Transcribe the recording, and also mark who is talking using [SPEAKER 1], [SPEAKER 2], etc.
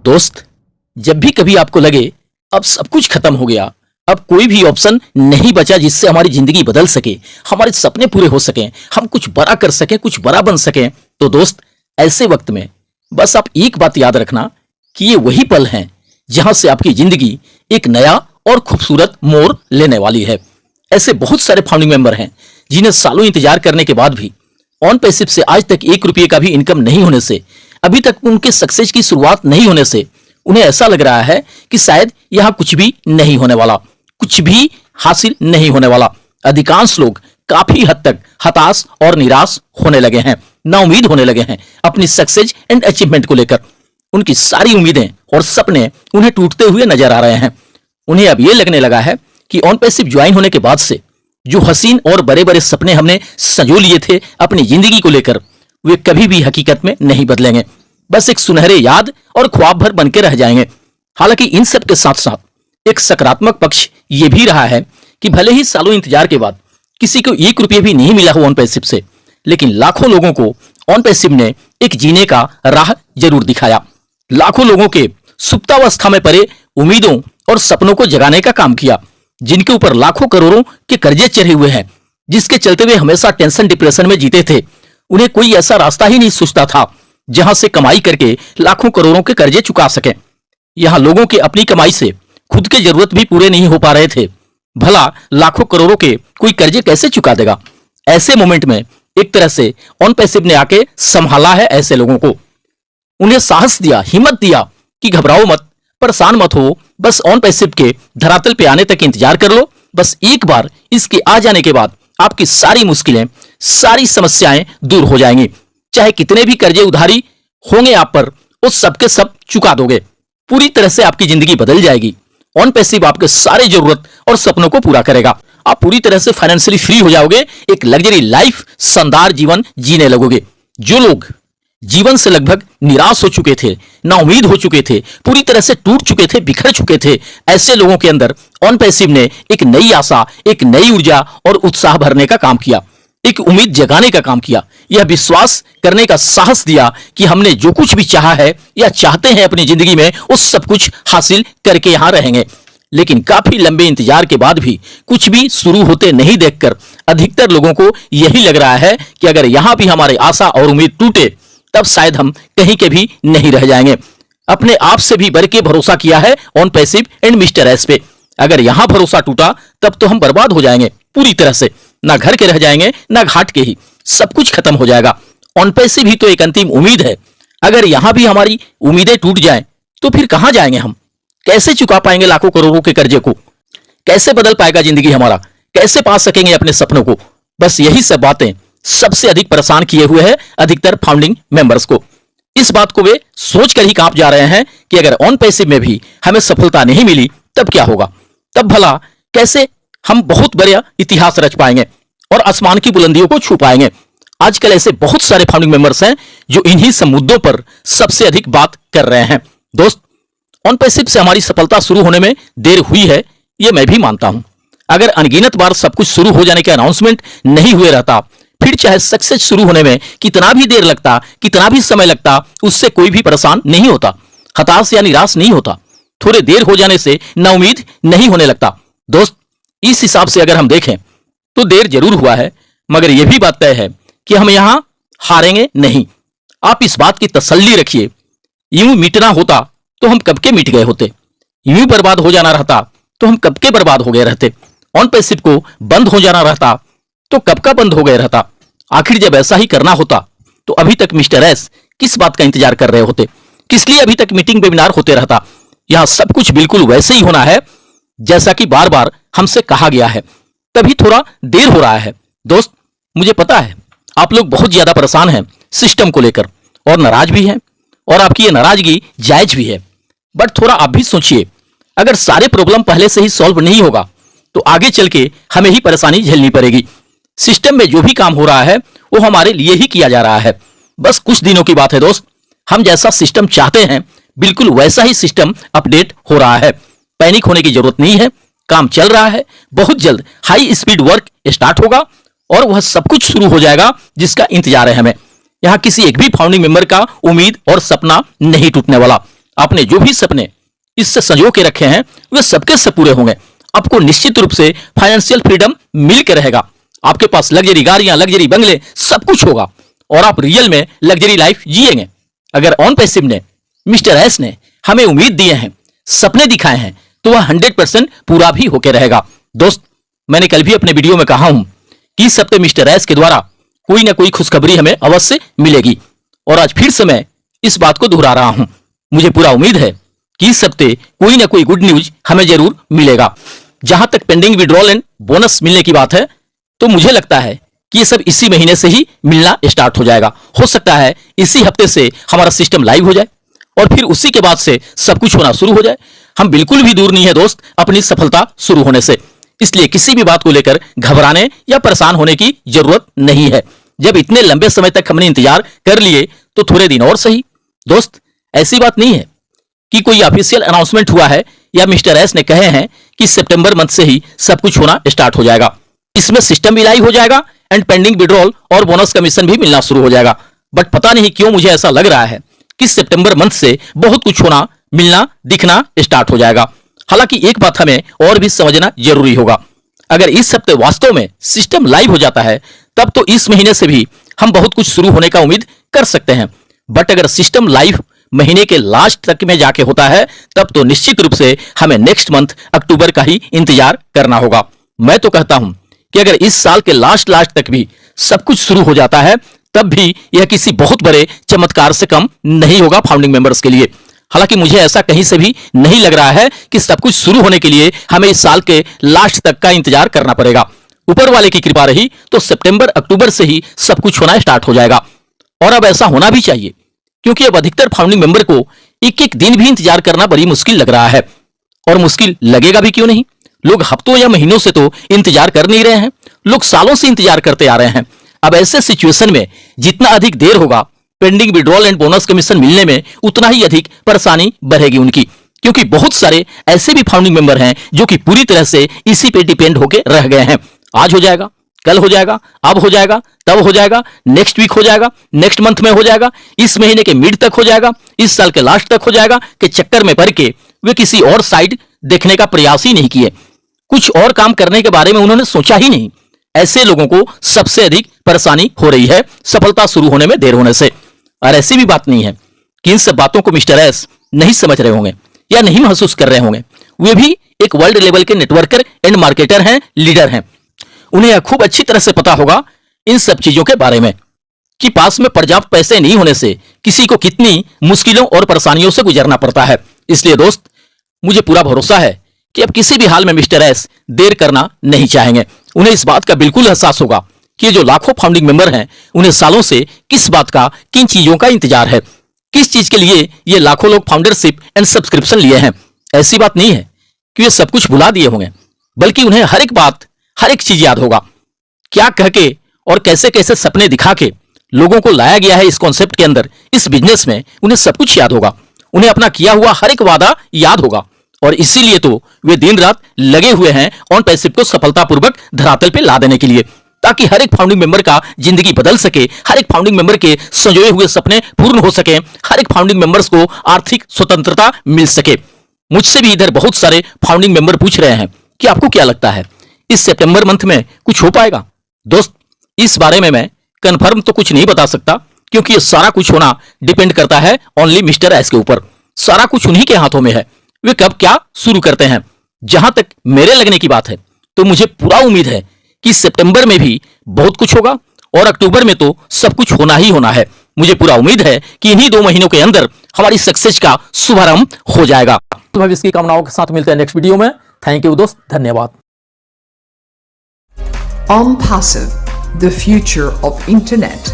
[SPEAKER 1] दोस्त, जब भी कभी आपको लगे अब सब कुछ खत्म हो गया, अब कोई भी ऑप्शन नहीं बचा जिससे हमारी जिंदगी बदल सके, हमारे सपने पूरे हो सकें, हम कुछ बड़ा कर सकें, कुछ बड़ा बन सकें, तो दोस्त ऐसे वक्त में बस आप एक बात याद रखना कि ये वही पल हैं जहां से आपकी जिंदगी एक नया और खूबसूरत मोड़ लेने वाली है। ऐसे बहुत सारे फाउंडिंग मेंबर हैं जिन्हें सालों इंतजार करने के बाद भी ऑन पैसिव से आज तक 1 रुपये का भी इनकम नहीं होने से, अभी तक उनके सक्सेस की शुरुआत नहीं होने से उन्हें ऐसा लग रहा है कि शायद यहां कुछ भी नहीं होने वाला, कुछ भी हासिल नहीं होने वाला। अधिकांश लोग काफी हद तक हताश और निराश होने लगे हैं, नाउम्मीद होने लगे हैं अपनी सक्सेस एंड अचीवमेंट को लेकर। उनकी सारी उम्मीदें और सपने उन्हें टूटते हुए नजर आ रहे हैं। उन्हें अब यह लगने लगा है कि ऑन पैसिव ज्वाइन होने के बाद से जो हसीन और बड़े बड़े सपने हमने संजो लिए थे अपनी जिंदगी को लेकर, वे कभी भी हकीकत में नहीं बदलेंगे, बस एक सुनहरे याद और ख्वाब भर बनकर रह जाएंगे। हालांकि इन सब के साथ साथ एक सकारात्मक पक्ष यह भी रहा है कि भले ही सालों इंतजार के बाद किसी को 1 रुपये भी नहीं मिला हो ऑन पैसिव से, लेकिन लाखों लोगों को ऑन पैसिव ने एक जीने का राह जरूर दिखाया। लाखों लोगों के सुप्तावस्था में पड़े उम्मीदों और सपनों को जगाने का काम किया, जिनके ऊपर लाखों करोड़ों के कर्जे चढ़े हुए हैं, जिसके चलते वे हमेशा टेंशन डिप्रेशन में जीते थे। उन्हें कोई ऐसा रास्ता ही नहीं सूझता था जहां से कमाई करके लाखों करोड़ों के कर्जे चुका सके। यहां लोगों के अपनी कमाई से खुद के जरूरत भी पूरे नहीं हो पा रहे थे, भला लाखों करोड़ों के कोई कर्जे कैसे चुका देगा। ऐसे मोमेंट में एक तरह से ऑन पैसिव ने आके संभाला है ऐसे लोगों को, उन्हें साहस दिया, हिम्मत दिया कि घबराओ मत, परेशान मत हो, बस ऑन पैसिव के धरातल पे आने तक इंतजार कर लो। बस एक बार इसके आ जाने के बाद आपकी सारी मुश्किलें, सारी समस्याएं दूर हो जाएंगी। चाहे कितने भी कर्जे उधारी होंगे आप पर, उस सब के सब चुका दोगे, पूरी तरह से आपकी जिंदगी बदल जाएगी। ऑन पैसिव आपके सारे जरूरत और सपनों को पूरा करेगा। आप पूरी तरह से फाइनेंशियली फ्री हो जाओगे, एक लग्जरी लाइफ, शानदार जीवन जीने लगोगे। जो लोग जीवन से लगभग निराश हो चुके थे, नाउम्मीद हो चुके थे, पूरी तरह से टूट चुके थे, बिखर चुके थे, ऐसे लोगों के अंदर ऑन पैसिव ने एक नई आशा, एक नई ऊर्जा और उत्साह भरने का काम किया, एक उम्मीद जगाने का काम किया, यह विश्वास करने का साहस दिया कि हमने जो कुछ भी चाहा है या चाहते हैं अपनी जिंदगी में, उस सब कुछ हासिल करके यहां रहेंगे। लेकिन काफी लंबे इंतजार के बाद भी कुछ भी शुरू होते नहीं देखकर अधिकतर लोगों को यही लग रहा है कि अगर यहां भी हमारी आशा और उम्मीद टूटे, तब शायद हम कहीं के भी नहीं रह जाएंगे। अपने आप से भी बढ़ के भरोसा किया है on passive and mister S पे। अगर यहां भरोसा टूटा तब तो हम बर्बाद हो जाएंगे पूरी तरह से, ना घर के रह जाएंगे ना घाट के ही, सब कुछ खत्म हो जाएगा। ऑन पैसिव ही तो एक अंतिम उम्मीद है। अगर यहां भी हमारी उम्मीदें टूट जाएं तो फिर कहां जाएंगे हम? कैसे चुका पाएंगे लाखों करोड़ों के कर्जे को? कैसे बदल पाएगा जिंदगी हमारा? कैसे पा सकेंगे अपने सपनों को? बस यही सब बातें सबसे अधिक परेशान किए हुए हैं अधिकतर फाउंडिंग मेंबर्स को। इस बात को वे सोचकर ही कांप जा रहे हैं कि अगर ऑन पैसिव में भी हमें सफलता नहीं मिली तब क्या होगा? तब भला कैसे हम बहुत बड़ा इतिहास रच पाएंगे और आसमान की बुलंदियों को छू पाएंगे? आजकल ऐसे बहुत सारे फाउंडिंग मेंबर्स हैं जो इन्हीं सब मुद्दों पर सबसे अधिक बात कर रहे हैं। दोस्त, ऑन पैसिव से हमारी सफलता शुरू होने में देर हुई है, यह मैं भी मानता हूं। अगर अनगिनत बार सब कुछ शुरू हो जाने के अनाउंसमेंट नहीं हुए रहता, फिर चाहे सक्सेस शुरू होने में कितना भी देर लगता, कितना भी समय लगता, उससे कोई भी परेशान नहीं होता, हताश या निराश नहीं होता। थोड़े देर हो जाने से नाउम्मीद नहीं होने लगता। दोस्त, इस हिसाब से अगर हम देखें तो देर जरूर हुआ है, मगर यह भी बात तय है कि हम यहां हारेंगे नहीं। आप इस बात की तसल्ली रखिए, यूं मिटना होता तो हम कब के मिट गए होते, यूं बर्बाद हो जाना रहता तो हम कब के बर्बाद हो गए रहते, ऑन पैसिव को बंद हो जाना रहता तो कब का बंद हो गए रहता। आखिर जब ऐसा ही करना होता तो अभी तक मिस्टर एस किस बात का इंतजार कर रहे होते? किस लिए अभी तक मीटिंग वेबिनार होते रहता? यहां सब कुछ बिल्कुल वैसे ही होना है जैसा कि बार बार हमसे कहा गया है, तभी थोड़ा देर हो रहा है। दोस्त, मुझे पता है आप लोग बहुत ज्यादा परेशान हैं सिस्टम को लेकर और नाराज भी हैं, और आपकी ये नाराजगी जायज भी है, बट थोड़ा आप भी सोचिए, अगर सारे प्रॉब्लम पहले से ही सॉल्व नहीं होगा तो आगे चल के हमें ही परेशानी झेलनी पड़ेगी। सिस्टम में जो भी काम हो रहा है वो हमारे लिए ही किया जा रहा है, बस कुछ दिनों की बात है। दोस्त, हम जैसा सिस्टम चाहते हैं बिल्कुल वैसा ही सिस्टम अपडेट हो रहा है। पैनिक होने की जरूरत नहीं है। काम चल रहा है, बहुत जल्द हाई स्पीड वर्क स्टार्ट होगा और वह सब कुछ शुरू हो जाएगा जिसका इंतजार है हमें। यहाँ किसी एक भी फाउंडिंग मेंबर का उम्मीद और सपना नहीं टूटने वाला। आपने जो भी सपने इससे संजो के रखे हैं वे सबके सब पूरे होंगे। आपको निश्चित रूप से फाइनेंशियल फ्रीडम मिल के रहेगा। आपके पास लग्जरी गाड़ियां, लग्जरी बंगले, सब कुछ होगा और आप रियल में लग्जरी लाइफ जिएंगे। अगर ऑन पैसिव ने, मिस्टर एस ने हमें उम्मीद दिए हैं, सपने दिखाए हैं, तो वह 100% पूरा भी होके रहेगा। दोस्त, मैंने कल भी अपने वीडियो में कहा हूं कि इस हफ्ते मिस्टर एस के द्वारा कोई ना कोई खुशखबरी हमें अवश्य मिलेगी और आज फिर से मैं इस बात को दोहरा रहा हूं। मुझे पूरा उम्मीद है कि इस हफ्ते कोई ना कोई गुड न्यूज हमें जरूर मिलेगा। जहां तक पेंडिंग विड्रॉल एंड बोनस मिलने की बात है, तो मुझे लगता है कि ये सब इसी महीने से ही मिलना स्टार्ट हो जाएगा। हो सकता है इसी हफ्ते से हमारा सिस्टम लाइव हो जाए और फिर उसी के बाद से सब कुछ होना शुरू हो जाए। हम बिल्कुल भी दूर नहीं है दोस्त अपनी सफलता शुरू होने से, इसलिए किसी भी बात को लेकर घबराने या परेशान होने की जरूरत नहीं है। जब इतने लंबे समय तक हमने इंतजार कर लिए तो थोड़े दिन और सही। दोस्त, ऐसी बात नहीं है कि कोई ऑफिशियल अनाउंसमेंट हुआ है या मिस्टर एस ने कहे हैं कि सितंबर मंथ से ही सब कुछ होना स्टार्ट हो जाएगा। इसमें सिस्टम भी लाइव हो जाएगा एंड पेंडिंग विड्रॉल और बोनस कमीशन भी मिलना शुरू हो जाएगा। बट पता नहीं क्यों मुझे ऐसा लग रहा है कि सितंबर मंथ से बहुत कुछ होना, मिलना, दिखना स्टार्ट हो जाएगा। हालांकि एक बात हमें और भी समझना जरूरी होगा। अगर इस हफ्ते वास्तव में सिस्टम लाइव हो जाता है तब तो इस महीने से भी हम बहुत कुछ शुरू होने का उम्मीद कर सकते हैं। बट अगर सिस्टम लाइव महीने के लास्ट तक में जाके होता है तब तो निश्चित रूप से हमें नेक्स्ट मंथ अक्टूबर का ही इंतजार करना होगा। मैं तो कहता हूं कि अगर इस साल के लास्ट तक भी सब कुछ शुरू हो जाता है तब भी यह किसी बहुत बड़े चमत्कार से कम नहीं होगा फाउंडिंग मेंबर्स के लिए। हालांकि मुझे ऐसा कहीं से भी नहीं लग रहा है कि सब कुछ शुरू होने के लिए हमें इस साल के लास्ट तक का इंतजार करना पड़ेगा। ऊपर वाले की कृपा रही तो सितंबर अक्टूबर से ही सब कुछ होना स्टार्ट हो जाएगा और अब ऐसा होना भी चाहिए, क्योंकि अब अधिकतर फाउंडिंग मेंबर को एक एक दिन भी इंतजार करना बड़ी मुश्किल लग रहा है। और मुश्किल लगेगा भी क्यों नहीं, लोग हफ्तों या महीनों से तो इंतजार कर नहीं रहे हैं, लोग सालों से इंतजार करते आ रहे हैं। अब ऐसे सिचुएशन में जितना अधिक देर होगा pending withdrawal and bonus commission मिलने में, उतना ही अधिक परेशानी बढ़ेगी उनकी, क्योंकि बहुत सारे ऐसे भी फाउंडिंग मेंबर हैं जो कि पूरी तरह से इसी पे डिपेंड होकर रह गए हैं। आज हो जाएगा, कल हो जाएगा, अब हो जाएगा, तब हो जाएगा, नेक्स्ट वीक हो जाएगा, नेक्स्ट मंथ में हो जाएगा, इस महीने के मिड तक हो जाएगा, इस साल के लास्ट तक हो जाएगा के चक्कर में पड़ के वे किसी और साइड देखने का प्रयास ही नहीं किए, कुछ और काम करने के बारे में उन्होंने सोचा ही नहीं। ऐसे लोगों को सबसे अधिक परेशानी हो रही है सफलता शुरू होने में देर होने से। और ऐसी भी बात नहीं है कि इन सब बातों को मिस्टर एस नहीं समझ रहे होंगे या नहीं महसूस कर रहे होंगे। वे भी एक वर्ल्ड लेवल के नेटवर्कर एंड मार्केटर हैं, लीडर हैं। उन्हें यह खूब अच्छी तरह से पता होगा इन सब चीजों के बारे में कि पास में पर्याप्त पैसे नहीं होने से किसी को कितनी मुश्किलों और परेशानियों से गुजरना पड़ता है। इसलिए दोस्त, मुझे पूरा भरोसा है कि अब किसी भी हाल में मिस्टर एस देर करना नहीं चाहेंगे। उन्हें इस बात का बिल्कुल एहसास होगा कि जो लाखों फाउंडिंग मेंबर हैं उन्हें सालों से किस बात का, किन चीजों का इंतजार है, किस चीज के लिए ये लाखों लोग फाउंडरशिप एंड सब्सक्रिप्शन लिए हैं। ऐसी बात नहीं है कि वे सब कुछ भुला दिए होंगे, बल्कि उन्हें हर एक बात, हर एक चीज याद होगा। क्या कह के और कैसे कैसे सपने दिखा के लोगों को लाया गया है इस कॉन्सेप्ट के अंदर, इस बिजनेस में, उन्हें सब कुछ याद होगा। उन्हें अपना किया हुआ हर एक वादा याद होगा और इसीलिए तो वे दिन रात लगे हुए हैं ऑन पैसिव को सफलतापूर्वक धरातल पे ला देने के लिए, ताकि हर एक फाउंडिंग मेंबर का जिंदगी बदल सके, हर एक फाउंडिंग मेंबर के संजोए हुए सपने पूर्ण हो सके, हर एक फाउंडिंग मेंबर्स को आर्थिक स्वतंत्रता मिल सके। मुझसे भी इधर बहुत सारे फाउंडिंग मेंबर पूछ रहे हैं कि आपको क्या लगता है इस सितंबर मंथ में कुछ हो पाएगा। दोस्त, इस बारे में मैं कंफर्म तो कुछ नहीं बता सकता, क्योंकि ये सारा कुछ होना डिपेंड करता है ओनली मिस्टर एस के ऊपर। सारा कुछ उन्हीं के हाथों में है, वे कब क्या शुरू करते हैं। जहां तक मेरे लगने की बात है तो मुझे पूरा उम्मीद है कि सितंबर में भी बहुत कुछ होगा और अक्टूबर में तो सब कुछ होना ही होना है। मुझे पूरा उम्मीद है कि इन्हीं 2 महीनों के अंदर हमारी सक्सेस का शुभारंभ हो जाएगा। तो हम इसकी कामनाओं के साथ मिलते हैं नेक्स्ट वीडियो में। थैंक यू दोस्त, धन्यवाद।
[SPEAKER 2] OnPassive, the future of internet.